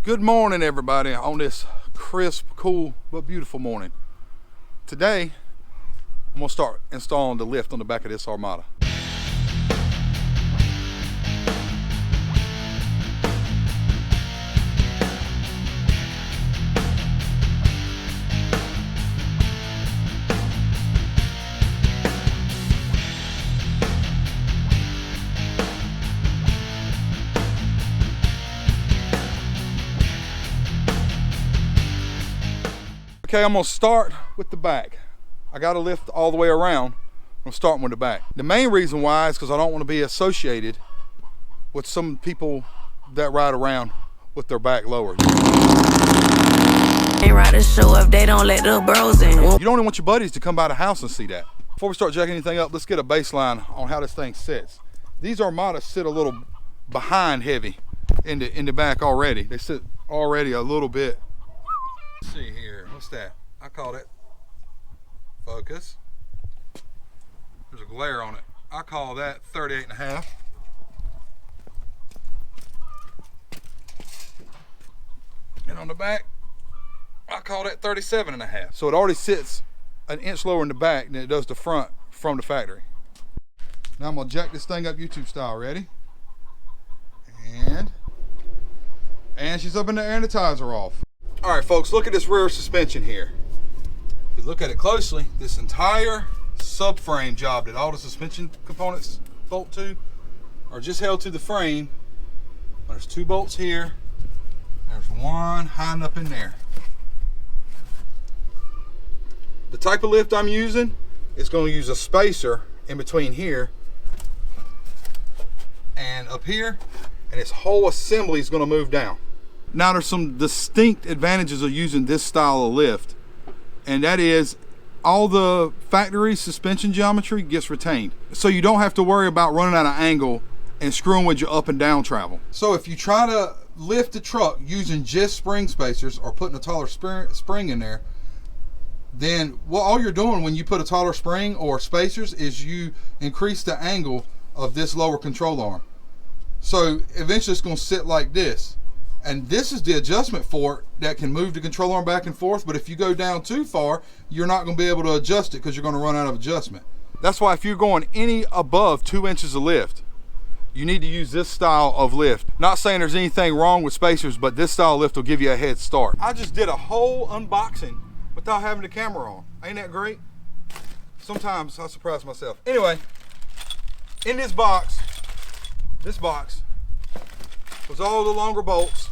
Good morning, everybody, on this crisp, cool, but beautiful morning. Today, I'm gonna start installing the lift on the back of this Armada. Okay, I'm gonna start with the back. I gotta lift all the way around. I'm starting with the back. The main reason why is because I don't want to be associated with some people that ride around with their back lowered. Ain't right to show up, they don't let the bros in. You don't even want your buddies to come by the house and see that. Before we start jacking anything up, let's get a baseline on how this thing sits. These Armadas sit a little behind heavy in the back already. They sit already a little bit. Let's see here, what's that? I call that focus. There's a glare on it. I call that 38.5. And on the back, I call that 37.5. So it already sits an inch lower in the back than it does the front from the factory. Now I'm gonna jack this thing up YouTube style. Ready? And she's up in the air and the tires are off. All right, folks, look at this rear suspension here. If you look at it closely, this entire subframe job that all the suspension components bolt to are just held to the frame. There's two bolts here. There's one hiding up in there. The type of lift I'm using is going to use a spacer in between here and up here, and this whole assembly is going to move down. Now there's some distinct advantages of using this style of lift, and that is all the factory suspension geometry gets retained. So you don't have to worry about running out of angle and screwing with your up and down travel. So if you try to lift the truck using just spring spacers or putting a taller spring in there, then all you're doing when you put a taller spring or spacers is you increase the angle of this lower control arm. So eventually it's going to sit like this. And this is the adjustment for it that can move the control arm back and forth, but if you go down too far, you're not going to be able to adjust it because you're going to run out of adjustment. That's why if you're going any above 2 inches of lift, you need to use this style of lift. Not saying there's anything wrong with spacers, but this style of lift will give you a head start. I just did a whole unboxing without having the camera on. Ain't that great? Sometimes I surprise myself. Anyway, in this box was all the longer bolts.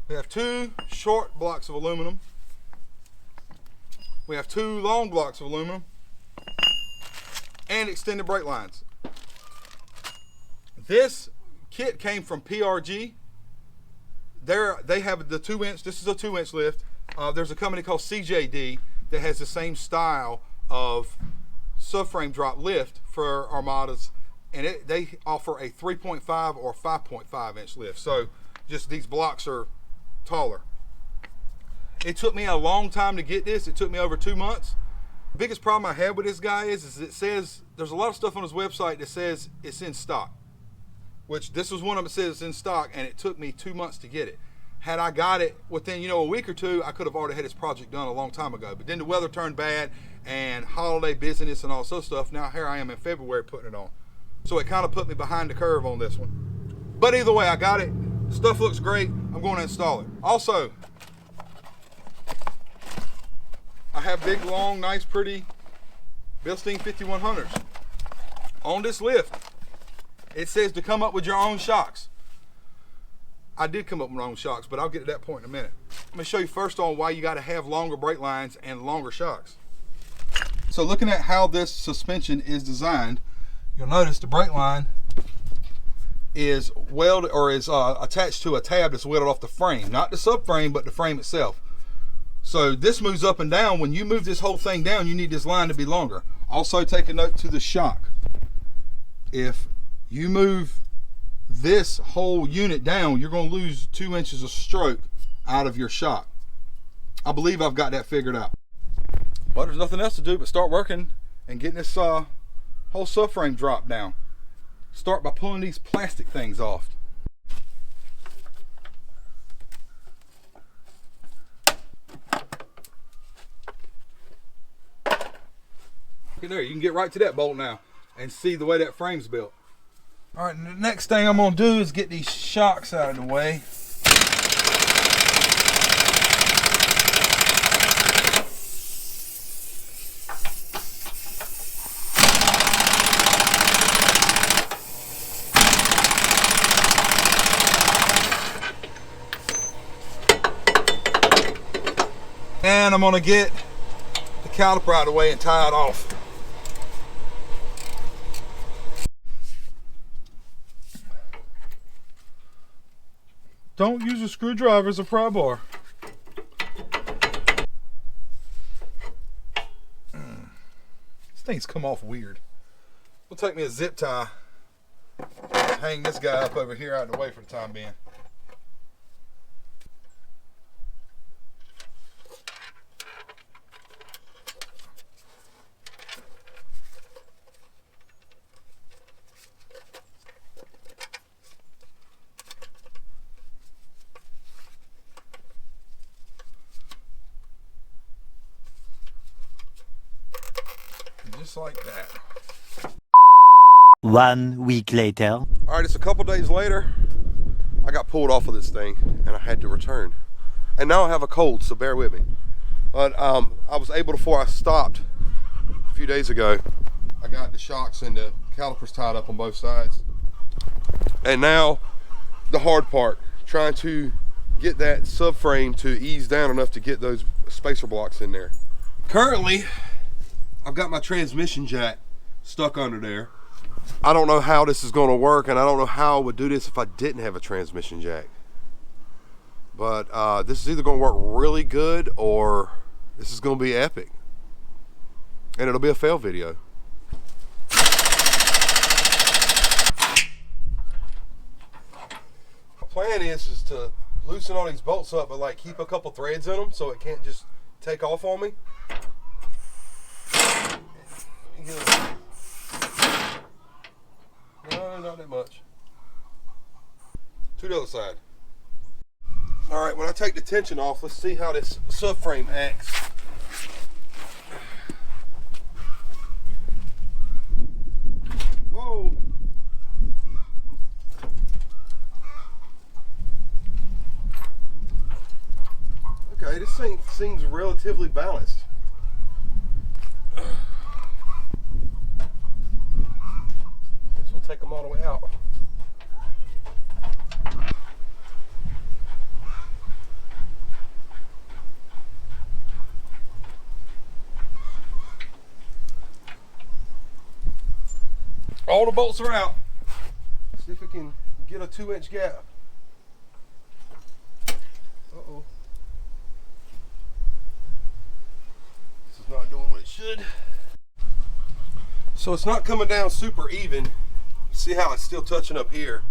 We have two short blocks of aluminum. We have two long blocks of aluminum and extended brake lines. This kit came from PRG. They have the 2 inch, this is a 2 inch lift. There's a company called CJD that has the same style of subframe drop lift for Armadas, and they offer a 3.5 or 5.5 inch lift. So just these blocks are taller. It took me a long time to get this. It took me over 2 months. The biggest problem I had with this guy is it says there's a lot of stuff on his website that says it's in stock, which this was one of them that says it's in stock, and it took me 2 months to get it. Had I got it within a week or two, I could have already had this project done a long time ago. But then the weather turned bad and holiday business and all sorts of stuff. Now here I am in February putting it on. So it kind of put me behind the curve on this one. But either way, I got it. Stuff looks great. I'm going to install it. Also, I have big, long, nice, pretty Bilstein 5100s. On this lift, it says to come up with your own shocks. I did come up with my own shocks, but I'll get to that point in a minute. Let me show you first on why you got to have longer brake lines and longer shocks. So looking at how this suspension is designed, you'll notice the brake line is welded or is attached to a tab that's welded off the frame, not the subframe, but the frame itself. So this moves up and down. When you move this whole thing down, you need this line to be longer. Also take a note to the shock. If you move this whole unit down, you're going to lose 2 inches of stroke out of your shock. I believe I've got that figured out. Well, there's nothing else to do but start working and getting this whole subframe dropped down. Start by pulling these plastic things off. it there. You can get right to that bolt now and see the way that frame's built. All right, the next thing I'm gonna do is get these shocks out of the way. And I'm gonna get the caliper out of the way and tie it off. Don't use a screwdriver as a pry bar. This thing's come off weird. It'll take me a zip tie. Hang this guy up over here out of the way for the time being. Just like that. 1 week later. All right, it's a couple days later. I got pulled off of this thing and I had to return. And now I have a cold, so bear with me. But I was able to, before I stopped a few days ago, I got the shocks and the calipers tied up on both sides. And now the hard part, trying to get that subframe to ease down enough to get those spacer blocks in there. Currently, I've got my transmission jack stuck under there. I don't know how this is going to work, and I don't know how I would do this if I didn't have a transmission jack. But this is either going to work really good or this is going to be epic. And it'll be a fail video. My plan is to loosen all these bolts up, but like keep a couple threads in them so it can't just take off on me. No, not that much. To the other side. All right, when I take the tension off, let's see how this subframe acts. Whoa. Okay, this thing seems relatively balanced. Take them all the way out. All the bolts are out. See if we can get a 2-inch gap. Uh-oh. This is not doing what it should. So it's not coming down super even. See how it's still touching up here,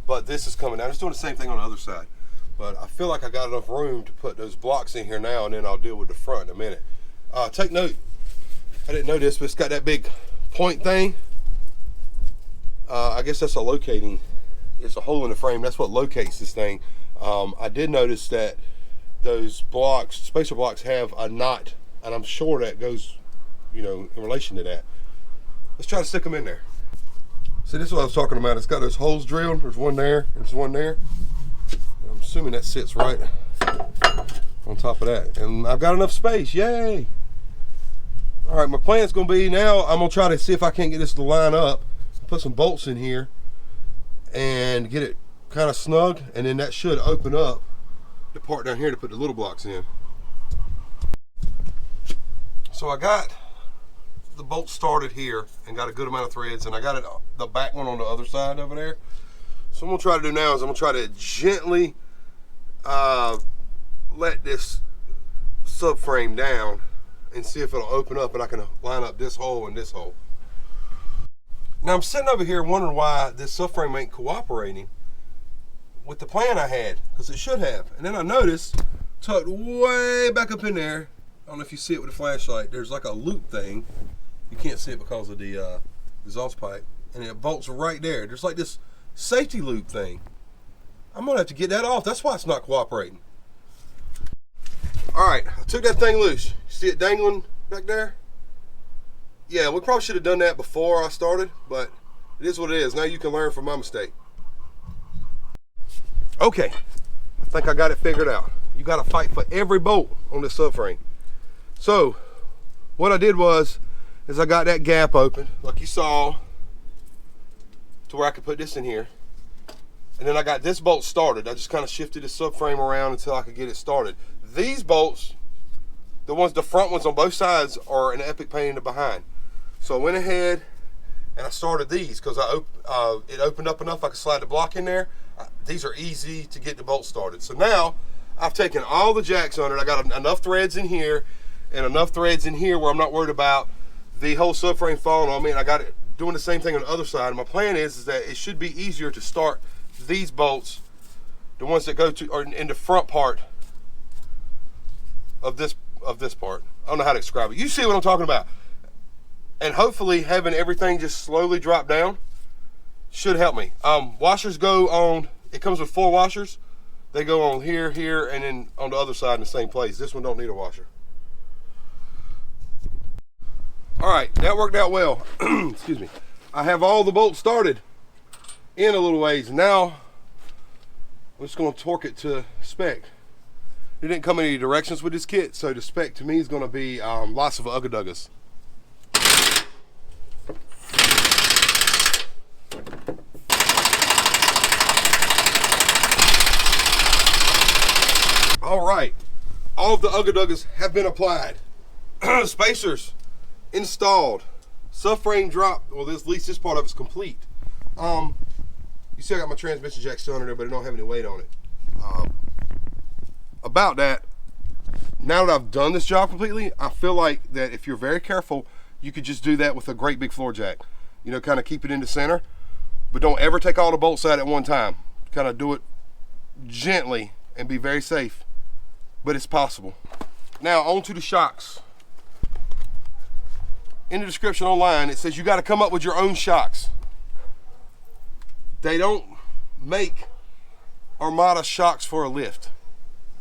but this is coming down. It's doing the same thing on the other side, but I feel like I got enough room to put those blocks in here now, and then I'll deal with the front in a minute. Take note, I didn't know this, but it's got that big point thing. I guess that's a locating, it's a hole in the frame. That's what locates this thing. I did notice that those blocks, spacer blocks, have a knot, and I'm sure that goes, you know, in relation to that. Let's try to stick them in there. See, this is what I was talking about. It's got those holes drilled. There's one there, there's one there. And I'm assuming that sits right on top of that. And I've got enough space, yay. All right, my plan's gonna be now, I'm gonna try to see if I can't get this to line up, put some bolts in here and get it kind of snug, and then that should open up the part down here to put the little blocks in. So I got the bolt started here and got a good amount of threads, and I got it, the back one on the other side over there. So what I'm gonna try to do now is I'm gonna try to gently let this subframe down and see if it'll open up and I can line up this hole and this hole. Now I'm sitting over here wondering why this subframe ain't cooperating with the plan I had, because it should have. And then I noticed, tucked way back up in there, I don't know if you see it with a flashlight, there's like a loop thing. You can't see it because of the exhaust pipe, and it bolts right there. There's like this safety loop thing. I'm gonna have to get that off. That's why it's not cooperating. All right, I took that thing loose. You see it dangling back there? Yeah, we probably should have done that before I started, but it is what it is. Now you can learn from my mistake. Okay, I think I got it figured out. You got to fight for every bolt on this subframe. So what I did was, is I got that gap open, like you saw, to where I could put this in here. And then I got this bolt started. I just kind of shifted the subframe around until I could get it started. These bolts, the front ones on both sides, are an epic pain in the behind. So I went ahead and I started these because it opened up enough I could slide the block in there. These are easy to get the bolt started. So now I've taken all the jacks on it. I got enough threads in here and enough threads in here where I'm not worried about the whole subframe falling on me, and I got it doing the same thing on the other side. My plan is that it should be easier to start these bolts, the ones that go to or in the front part of this part. I don't know how to describe it. You see what I'm talking about. And hopefully having everything just slowly drop down should help me. Washers go on, it comes with 4 washers. They go on here, here, and then on the other side in the same place. This one don't need a washer. All right, that worked out well. Excuse me. I have all the bolts started in a little ways. Now, I'm just gonna torque it to spec. It didn't come in any directions with this kit, so the spec to me is gonna be lots of ugga-duggas. All right, all of the ugga-duggas have been applied. Spacers installed. Subframe drop, well, at least this part of it's complete. You see I got my transmission jack still under there, but it don't have any weight on it. About that, now that I've done this job completely, I feel like that if you're very careful, you could just do that with a great big floor jack. You know, kind of keep it in the center, but don't ever take all the bolts out at one time. Kind of do it gently and be very safe, but it's possible. Now onto the shocks. In the description online, it says you got to come up with your own shocks. They don't make Armada shocks for a lift.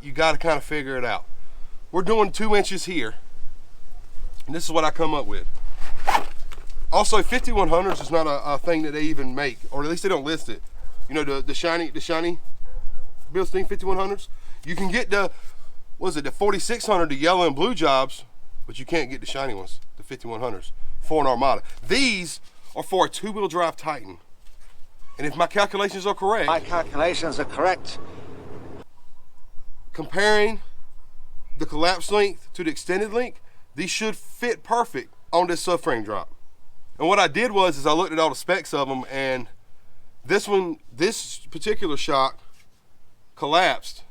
You got to kind of figure it out. We're doing 2 inches here, and this is what I come up with. Also, 5100s is not a thing that they even make, or at least they don't list it. You know, the shiny Bilstein 5100s. You can get the 4600, the yellow and blue jobs, but you can't get the shiny ones, the 5100s, for an Armada. These are for a 2-wheel drive Titan. And if my calculations are correct, comparing the collapse length to the extended length, these should fit perfect on this subframe drop. And what I did was I looked at all the specs of them, and this particular shock collapsed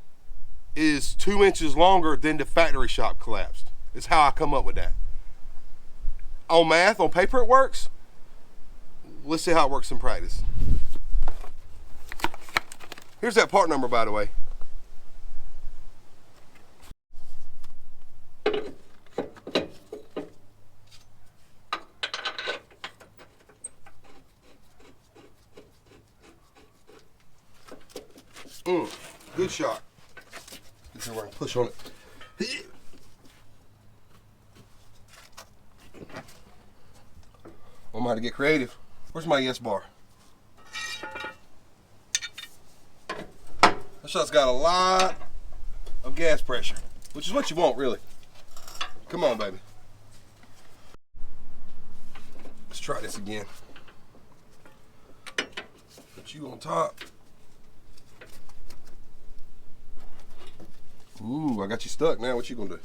is 2 inches longer than the factory shock collapsed. Is how I come up with that. On math, on paper it works. Let's see how it works in practice. Here's that part number, by the way. Good shot. Let's see where I can push on it. I'm going to get creative. Where's my yes bar? That shot's got a lot of gas pressure, which is what you want, really. Come on, baby. Let's try this again. Put you on top. Ooh, I got you stuck now. What you gonna do?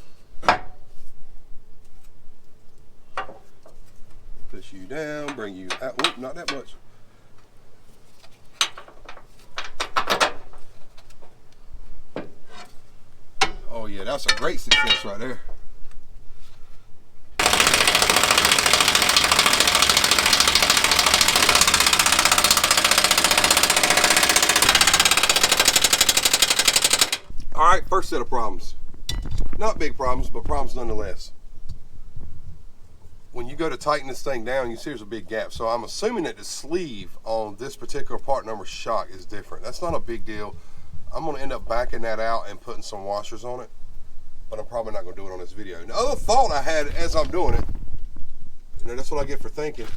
Push you down, bring you out. Oop, not that much. Oh yeah, that's a great success right there. All right, first set of problems. Not big problems, but problems nonetheless. When you go to tighten this thing down, you see there's a big gap. So I'm assuming that the sleeve on this particular part number shock is different. That's not a big deal. I'm gonna end up backing that out and putting some washers on it, but I'm probably not gonna do it on this video. The other thought I had as I'm doing it You know, that's what I get for thinking.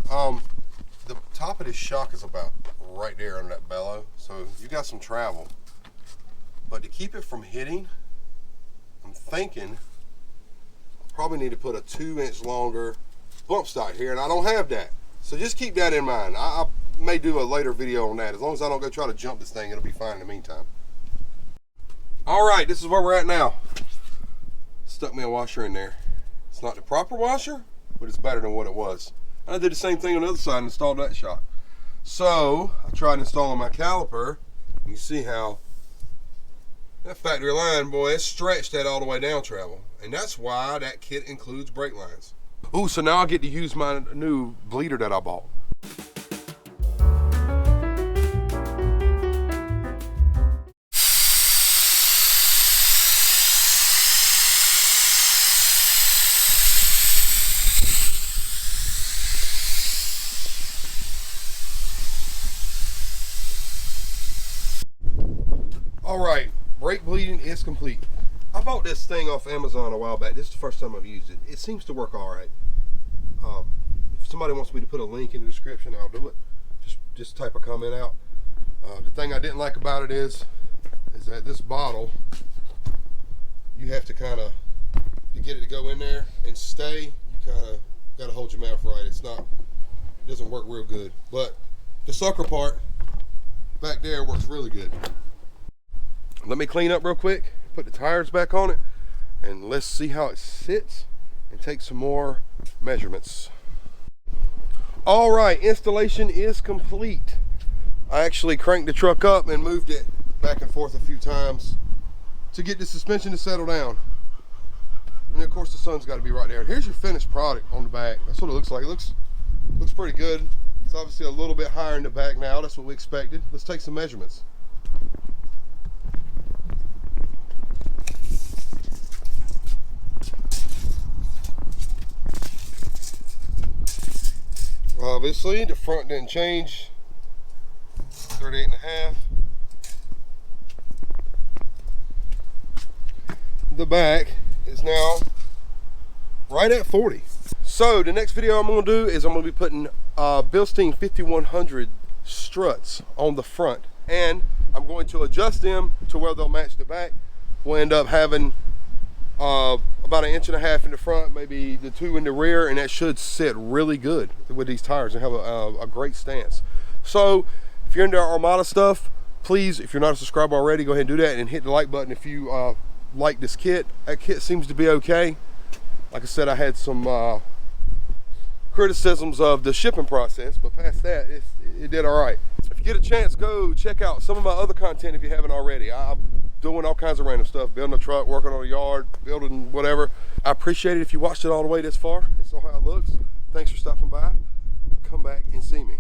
The top of this shock is about right there under that bellow, so you got some travel. But to keep it from hitting, I'm thinking I probably need to put a 2-inch longer bump stock here, and I don't have that. So just keep that in mind. I may do a later video on that. As long as I don't go try to jump this thing, it'll be fine in the meantime. All right, this is where we're at now. Stuck me a washer in there. It's not the proper washer, but it's better than what it was. And I did the same thing on the other side and installed that shock. So I tried installing my caliper. You see how that factory line, boy, it stretched that all the way down travel. And that's why that kit includes brake lines. Ooh, so now I get to use my new bleeder that I bought. All right, brake bleeding is complete. I bought this thing off Amazon a while back. This is the first time I've used it. It seems to work all right. If somebody wants me to put a link in the description, I'll do it. Just type a comment out. The thing I didn't like about it is that this bottle, you have to kind of, to get it to go in there and stay, you kind of got to hold your mouth right. It doesn't work real good. But the sucker part back there works really good. Let me clean up real quick, put the tires back on it, and let's see how it sits and take some more measurements. All right, installation is complete. I actually cranked the truck up and moved it back and forth a few times to get the suspension to settle down. And of course the sun's got to be right there. Here's your finished product on the back. That's what it looks like. It looks pretty good. It's obviously a little bit higher in the back now. That's what we expected. Let's take some measurements. Obviously, the front didn't change. 38.5. The back is now right at 40. So the next video I'm going to do is I'm going to be putting Bilstein 5100 struts on the front, and I'm going to adjust them to where they'll match the back. We'll end up having about 1.5 inches in the front, maybe the 2 in the rear, and that should sit really good with these tires and have a great stance. So if you're into our Armada stuff, please, if you're not a subscriber already, go ahead and do that and hit the like button if you like this kit. That kit seems to be okay. Like I said, I had some criticisms of the shipping process, but past that, it did all right. If you get a chance, go check out some of my other content if you haven't already. I'm doing all kinds of random stuff, building a truck, working on a yard, building whatever. I appreciate it if you watched it all the way this far and saw how it looks. Thanks for stopping by. Come back and see me.